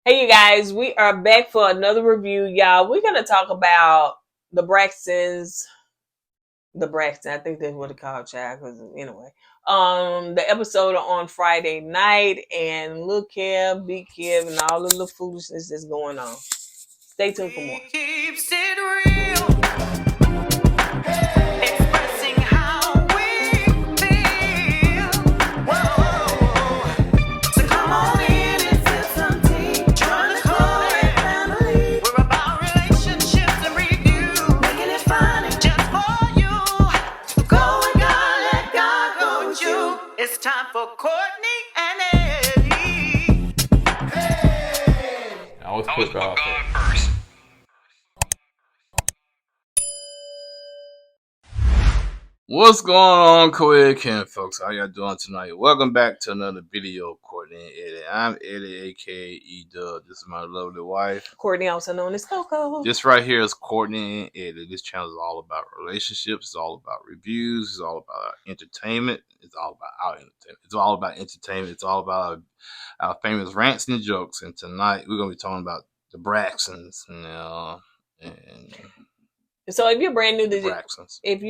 Hey, you guys, we are back for another review, y'all. We're gonna talk about the Braxtons. The Braxton, I think that's what they call child. Because anyway, the episode on Friday night, and look here, big Kev, and all the little foolishness that's going on. Stay tuned for more. Keeps it real. Expressing how we feel. Whoa. So come on in and sip some tea. Join the KoEd family. We're about relationships and review. Making it fun just for you. Go with God, let God go with you. It's time for Kourtney and Eddie. I always put God first. What's going on, KoEd Ken, folks? How y'all doing tonight? Welcome back to another video of Kourtney and Eddie. I'm Eddie, aka E-Dub. This is my lovely wife. Kourtney, also known as Coco. This right here is Kourtney and Eddie. This channel is all about relationships. It's all about reviews. It's all about entertainment. It's all about our entertainment. It's all about entertainment. It's all about our famous rants and jokes. And tonight we're gonna be talking about the Braxtons. And so if you're brand new to Braxtons, if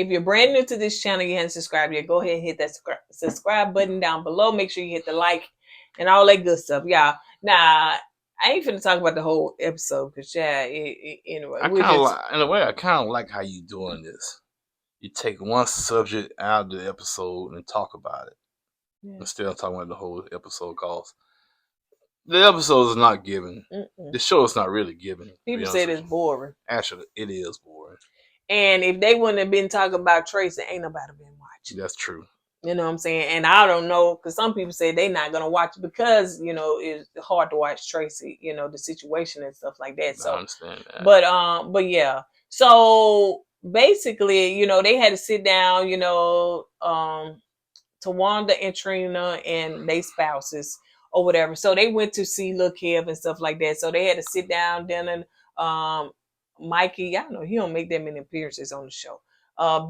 you're brand new to this channel, you haven't subscribed yet, go ahead and hit that subscribe button down below. Make sure you hit the like and all that good stuff, y'all. Now, I ain't finna talk about the whole episode because, anyway. in a way, I kind of like how you doing this. You take one subject out of the episode and talk about it instead of talking about the whole episode. Cause the episode is not given. The show is not really given. People say it's boring. Actually, it is boring. And if they wouldn't have been talking about Traci, ain't nobody been watching. That's true. You know what I'm saying? And I don't know, because some people say they're not going to watch it because, it's hard to watch Traci, the situation and stuff like that. So, I understand that. But yeah. So basically, they had to sit down, Tawanda and Trina and their spouses or whatever. So they went to see Lil Kev and stuff like that. So they had to sit down, then Mikey, y'all know he don't make that many appearances on the show.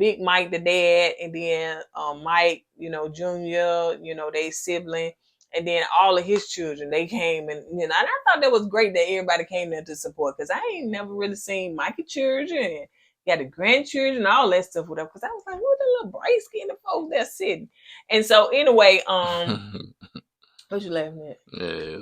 Big Mike, the dad, and then Mike, Junior, they sibling, and then all of his children, they came and I thought that was great that everybody came there to support, because I ain't never really seen Mikey children and got the grandchildren, all that stuff, whatever. Because I was like, what the little bright skinned folks there sitting? And so anyway, what you laughing at? Yeah,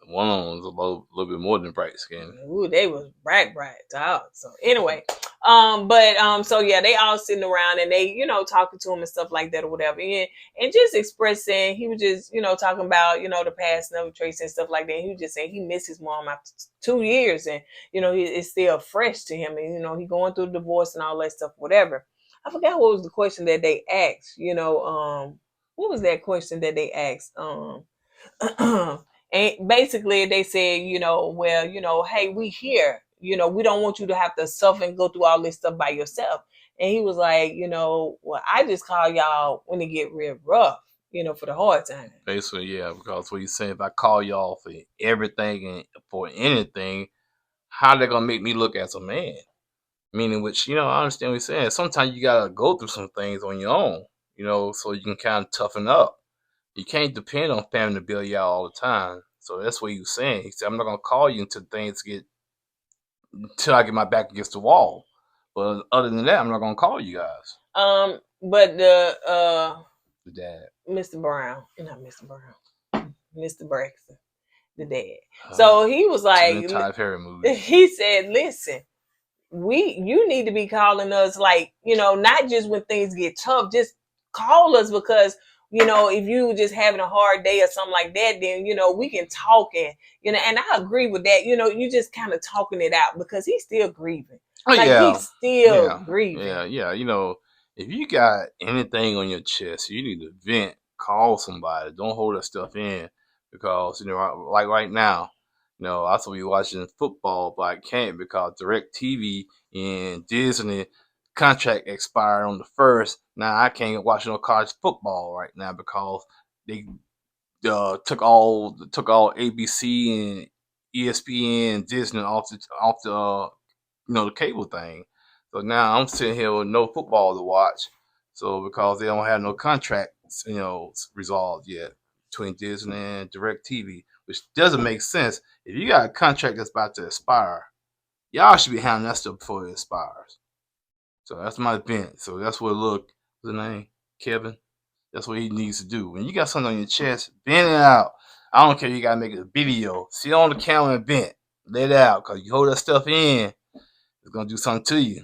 one of them was a little bit more than bright skin. Ooh, they was bright, dog. So anyway, so yeah, they all sitting around and they, talking to him and stuff like that or whatever, and just expressing. He was just, talking about, the past and Traci and stuff like that. He was just saying he missed his mom after 2 years, and it's still fresh to him, and he going through the divorce and all that stuff, whatever. I forgot what was the question that they asked. What was that question that they asked? And basically they said, hey, we here. We don't want you to have to suffer and go through all this stuff by yourself. And he was like, well, I just call y'all when it get real rough, for the hard time. Basically, yeah, because what you saying, if I call y'all for everything and for anything, how they gonna make me look as a man? Meaning, which, I understand what you're saying. Sometimes you gotta go through some things on your own, so you can kind of toughen up. You can't depend on family to bail you out all the time. So that's what he was saying. He said, I'm not going to call you until I get my back against the wall. But other than that, I'm not going to call you guys. But the dad. Mr. Brown. Not Mr. Brown. Mr. Braxton. The dad. So he was like, he said, listen, you need to be calling us, like, not just when things get tough, just call us, because if you just having a hard day or something like that, then, we can talk, and, and I agree with that. You just kind of talking it out, because he's still grieving. He's still grieving. Yeah. If you got anything on your chest, you need to vent, call somebody. Don't hold that stuff in, because, like right now, I supposed to be watching football, but I can't because DirecTV and Disney contract expired on the 1st. Now I can't watch no college football right now because they took all ABC and ESPN and Disney off the the cable thing. So now I'm sitting here with no football to watch. So because they don't have no contracts resolved yet between Disney and DirecTV, which doesn't make sense. If you got a contract that's about to expire, y'all should be handling that stuff before it expires. So that's my vent. So that's what what's the name? Kevin. That's what he needs to do. When you got something on your chest, vent it out. I don't care if you gotta make a video. Sit on the camera and vent. Let it out. Cause you hold that stuff in, it's gonna do something to you.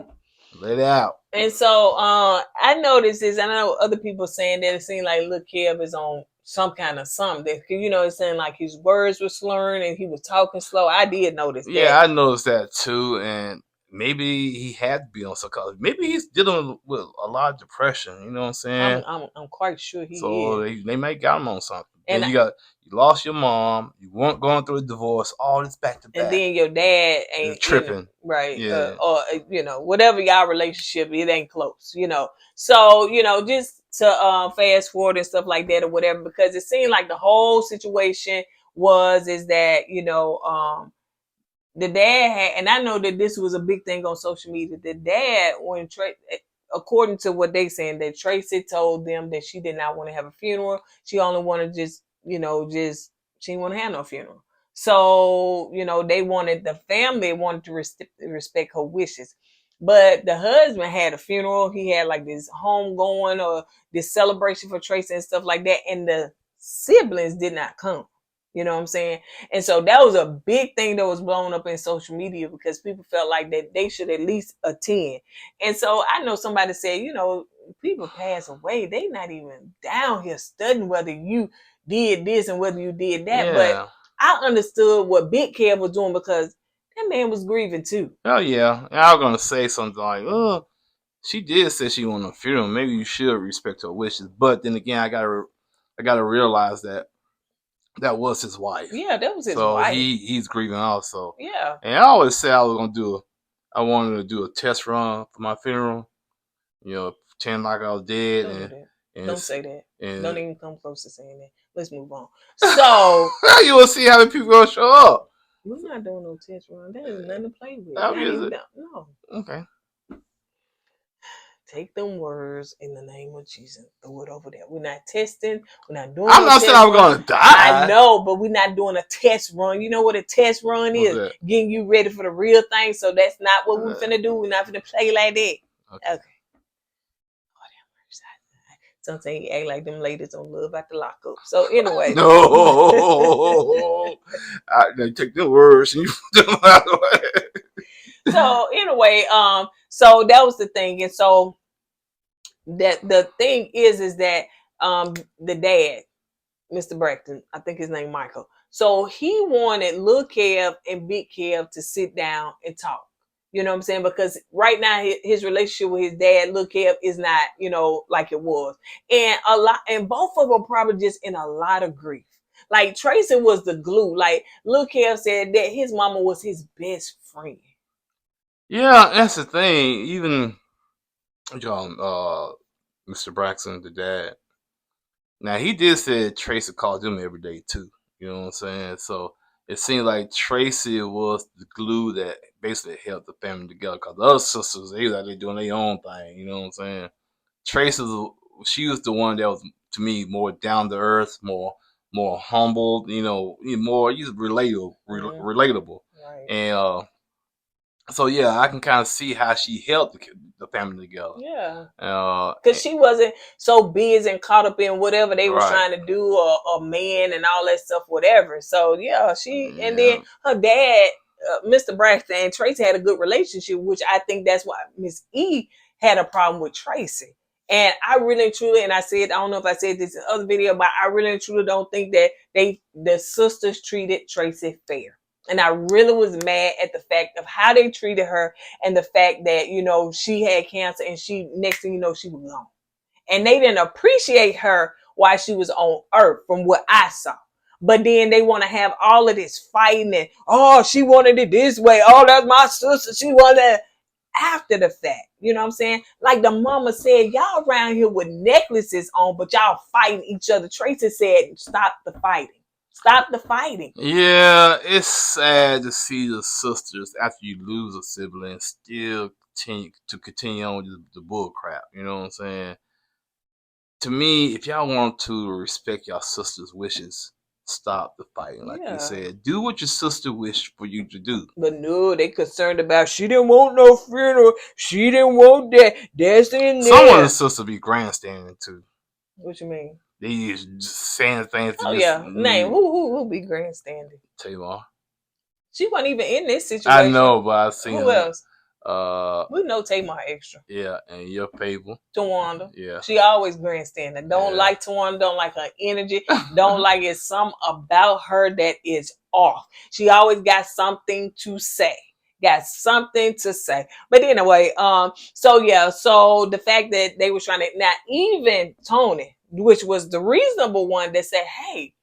Let it out. And so I noticed this, and I know other people saying that it seemed like Lil Kev is on some kind of something. You know, it's saying like his words were slurring and he was talking slow. I did notice that. Yeah, I noticed that too, and maybe he had to be on psychology. Maybe he's dealing with a lot of depression. You know what I'm saying? I'm quite sure he So is. they might got him on something. And then you lost your mom. You weren't going through a divorce. All this back to back. And then your dad ain't tripping, right? Yeah. Or you know, whatever y'all relationship, it ain't close. You know, so you know, just to fast forward and stuff like that or whatever, because it seemed like the whole situation is that you know the dad had, and I know that this was a big thing on social media. The dad, according to what they saying, that Traci told them that she did not want to have a funeral. She only wanted she didn't want to have no funeral. So, you know, the family wanted to respect her wishes. But the husband had a funeral. He had like this home going or this celebration for Traci and stuff like that. And the siblings did not come. You know what I'm saying? And so that was a big thing that was blown up in social media because people felt like that they should at least attend. And so I know somebody said, you know, people pass away. They not even down here studying whether you did this and whether you did that. Yeah. But I understood what Big Kev was doing because that man was grieving too. Oh yeah. And I was gonna say something like, oh, she did say she wanted a funeral. Maybe you should respect her wishes. But then again, I gotta realize that was his wife. Yeah, that was his so wife. He's grieving also. Yeah. And I always say I wanted to do a test run for my funeral. You know, pretend like I was dead. Don't say that. Don't even come close to saying that. Let's move on. So you will see how many people gonna show up. We're not doing no test run. That is nothing to play with. No. Okay. Take them words in the name of Jesus. Throw it over there. We're not testing. We're not doing. I'm not saying I'm going to die. I know, but we're not doing a test run. You know what a test run is? Getting you ready for the real thing. So that's not what we're finna do. We're not finna play like that. Okay. Sometimes you act like them ladies don't love at the lockup. So anyway. No. They take the words and you put them out of the way. So anyway, so that was the thing. And so that the thing is that the dad, Mr. Braxton, I think his name Michael. So he wanted Lil Kev and Big Kev to sit down and talk. You know what I'm saying? Because right now his relationship with his dad, Lil Kev, is not, you know, like it was. And both of them probably just in a lot of grief. Like Traci was the glue. Like Lil Kev said that his mama was his best friend. Yeah, that's the thing. Even Mr. Braxton, the dad. Now he did say Traci called him every day too. You know what I'm saying? So it seemed like Traci was the glue that basically held the family together. Cause the other sisters, they was out there doing their own thing. You know what I'm saying? Traci, she was the one that was to me more down to earth, more humble. You know, more relatable, relatable. Right. And so yeah, I can kind of see how she held the family together. Yeah. Because she wasn't so busy and caught up in whatever they was trying to do, or man and all that stuff, whatever. So yeah, and then her dad, Mr. Braxton, and Traci had a good relationship, which I think that's why Miss E had a problem with Traci. And I really and truly, and I don't know if I said this in the other video, but I really and truly don't think that the sisters treated Traci fair. And I really was mad at the fact of how they treated her and the fact that, you know, she had cancer and next thing you know, she was gone. And they didn't appreciate her while she was on earth from what I saw. But then they want to have all of this fighting and, oh, she wanted it this way. Oh, that's my sister. She wanted it after the fact. You know what I'm saying? Like the mama said, y'all around here with necklaces on, but y'all fighting each other. Traci said, stop the fighting. Stop the fighting. Yeah, it's sad to see the sisters after you lose a sibling still continue on with the bull crap. You know what I'm saying? To me, if y'all want to respect your sister's wishes, stop the fighting. Like you Yeah. said, do what your sister wished for you to do. But no, they concerned about she didn't want no funeral. She didn't want that. That's in Some of the there. sisters be grandstanding too. What you mean? They just saying things to Oh just yeah. Name who be grandstanding? Tamar. She wasn't even in this I situation. know, but I've seen Who her. else? We know Tamar extra. Yeah, and your people. Tawanda. Yeah. She always grandstanding. Don't like Tawanda, don't like her energy, don't like it. Something about her that is off. She always got something to say. Got something to say. But anyway, so the fact that they were trying to now even Tony, which was the reasonable one that said, hey,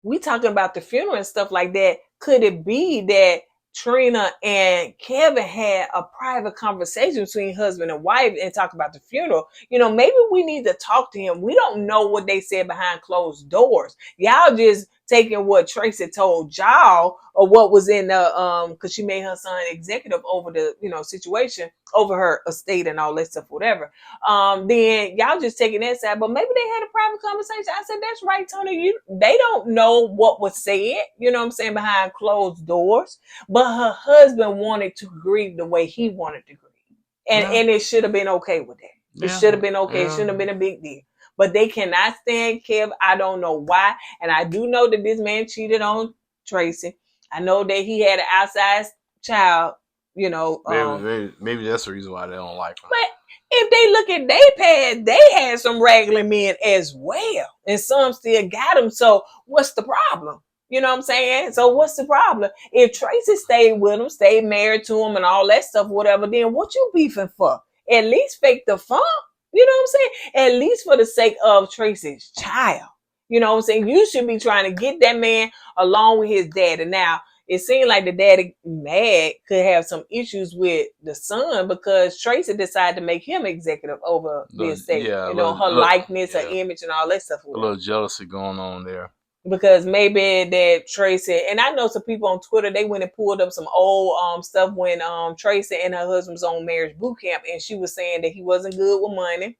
we talking about the funeral and stuff like that. Could it be that Trina and Kevin had a private conversation between husband and wife and talk about the funeral? You know, maybe we need to talk to him. We don't know what they said behind closed doors. Y'all just taking what Traci told y'all or what was in the because she made her son executive over the situation over her estate and all that stuff, whatever. Then y'all just taking that side, but maybe they had a private conversation. I said, that's right, Tony. They don't know what was said, you know what I'm saying, behind closed doors. But her husband wanted to grieve the way he wanted to grieve. And it should have been okay with that. It should have been okay. It shouldn't have been a big deal. But they cannot stand Kev. I don't know why. And I do know that this man cheated on Traci. I know that he had an outside child, Maybe that's the reason why they don't like him. But if they look at their past, they had some regular men as well. And some still got them. So what's the problem? You know what I'm saying? So what's the problem? If Traci stayed with him, stayed married to him and all that stuff, whatever, then what you beefing for? At least fake the funk. You know what I'm saying? At least for the sake of Traci's child. You know what I'm saying? You should be trying to get that man along with his daddy. Now, it seemed like the daddy mad could have some issues with the son because Traci decided to make him executive over the estate. Yeah, her likeness, her image, and all that stuff. A little jealousy going on there. Because maybe that Traci, and I know some people on Twitter, they went and pulled up some old stuff when Traci and her husband was on marriage boot camp, and she was saying that he wasn't good with money.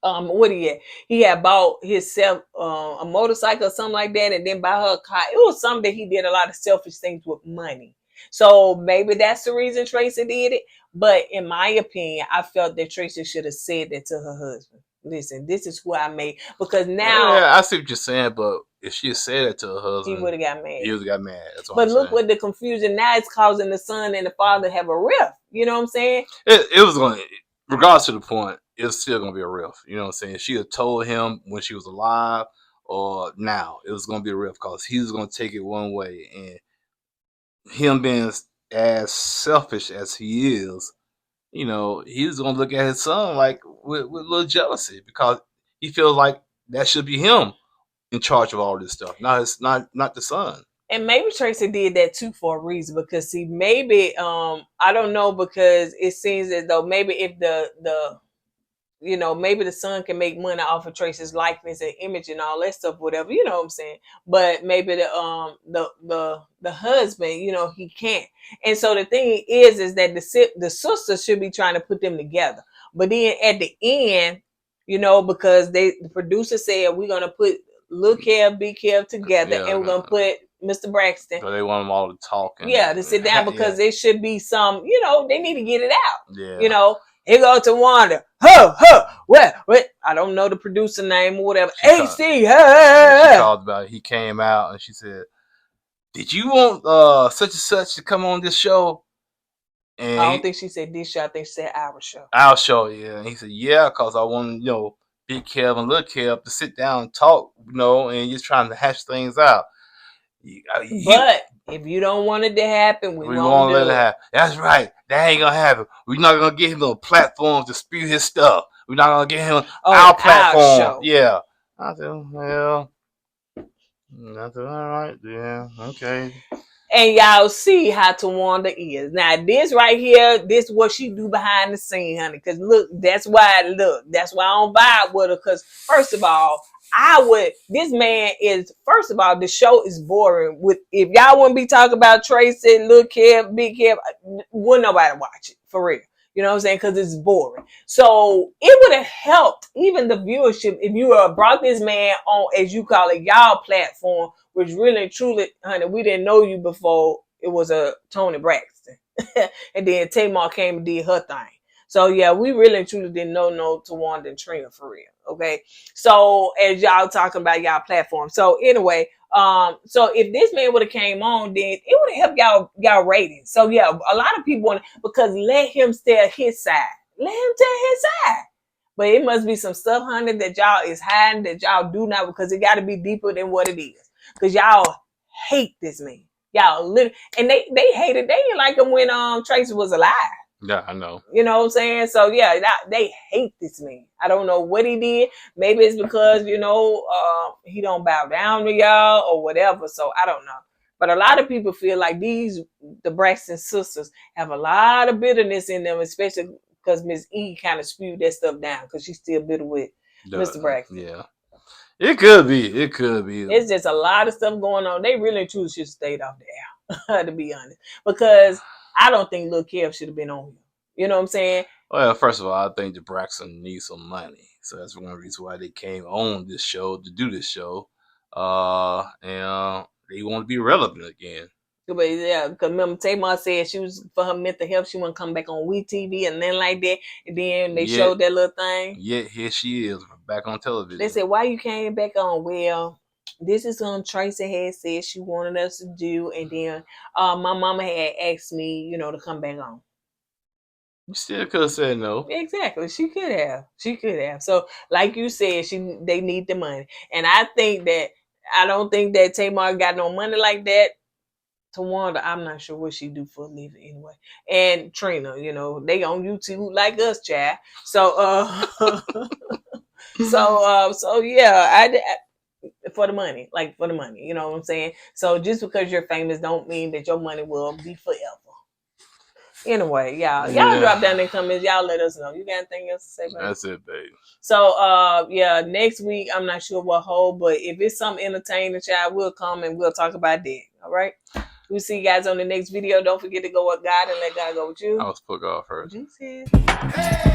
What he had bought himself a motorcycle or something like that, and then buy her a car. It was something that he did a lot of selfish things with money. So maybe that's the reason Traci did it. But in my opinion, I felt that Traci should have said that to her husband. Listen, this is who I made. Because now, yeah, I see what you're saying, but if she had said it to her husband, he would have got mad. He would have got mad. That's what but I'm look saying. What the confusion now is causing the son and the father to have a rift. You know what I'm saying? It was going to, regardless of the point, it's still going to be a rift. You know what I'm saying? She had told him when she was alive or now, it was going to be a rift because he was going to take it one way. And him being as selfish as he is, he's going to look at his son like with a little jealousy because he feels like that should be him in charge of all this stuff. It's not the son. And maybe Traci did that too for a reason because see, maybe I don't know, because it seems as though maybe if maybe the son can make money off of Traci's likeness and image and all that stuff, whatever, you know what I'm saying? But maybe the husband, he can't. And so the thing is that the sister should be trying to put them together. But then at the end, because the producer said we're gonna put Lil Kev, Big Kev together, and we're gonna put Mr. Braxton. So they want them all to talk. To sit down because there should be some, they need to get it out. Yeah. He go to Wanda. What? I don't know the producer name or whatever. AC. She called about it. He came out and she said, "Did you want such and such to come on this show?" And I don't think she said this show. I think she said our show. Our show, yeah. And he said, "Yeah, because I want Big Kev and Lil Kev to sit down and talk, and just trying to hash things out." But if you don't want it to happen, we won't let it happen. That's right. That ain't gonna happen. We're not gonna give him a platform to spew his stuff. We're not gonna give him our platform. Our show. Yeah. I said, well, I said, all right, yeah, okay. And y'all see how Tawanda is. Now, this right here, this is what she do behind the scene, honey. Because look, that's why I don't vibe with her. Because first of all, this man is, first of all, the show is boring. If y'all wouldn't be talking about Traci, Lil Kev, Big Kev, wouldn't nobody watch it, for real. You know what I'm saying? Because it's boring. So it would have helped even the viewership if you brought this man on, as you call it, y'all platform, which really and truly, honey, we didn't know you before it was a Tony Braxton. And then Tamar came and did her thing. So yeah, we really and truly didn't know no Tawanda and Trina for real. Okay. So as y'all talking about y'all platform. So anyway, so if this man would have came on, then it would have helped y'all ratings. So yeah, a lot of people want, because let him tell his side. Let him tell his side. But it must be some stuff, honey, that y'all is hiding that y'all do not, because it got to be deeper than what it is. Because y'all hate this man. Y'all literally, and they hated. They didn't like him when Traci was alive. Yeah, I know. You know what I'm saying? So yeah, they hate this man. I don't know what he did. Maybe it's because, he don't bow down to y'all or whatever. So I don't know. But a lot of people feel like the Braxton sisters have a lot of bitterness in them, especially because Miss E kind of spewed that stuff down because she's still bitter with Mr. Braxton. Yeah. It could be. It could be. It's just a lot of stuff going on. They really and truly should have stayed off the air, to be honest. Because I don't think Lil Kev should have been on here. You know what I'm saying? Well, first of all, I think the Braxton needs some money. So that's one reason why they came on this show to do this show. And they want to be relevant again. But yeah, because remember Tamar said she was, for her mental health, she wouldn't come back on WeTV and then like that. And then they showed that little thing. Yet here she is back on television. They said, why you came back on? Well, this is something Traci had said she wanted us to do. And then my mama had asked me, to come back on. You still could have said no. Exactly. She could have. So like you said, they need the money. And I don't think that Tamar got no money like that. Tawanda, I'm not sure what she do for a living anyway. And Trina, they on YouTube like us, child. So so yeah, I for the money, you know what I'm saying? So just because you're famous don't mean that your money will be forever. Anyway, y'all drop down in the comments. Y'all let us know. You got anything else to say, baby? That's it, babe. So, next week, I'm not sure what hold, but if it's something entertaining, child, we'll come and we'll talk about that. All right? We'll see you guys on the next video. Don't forget to go with God and let God go with you. I was put off first. Jesus.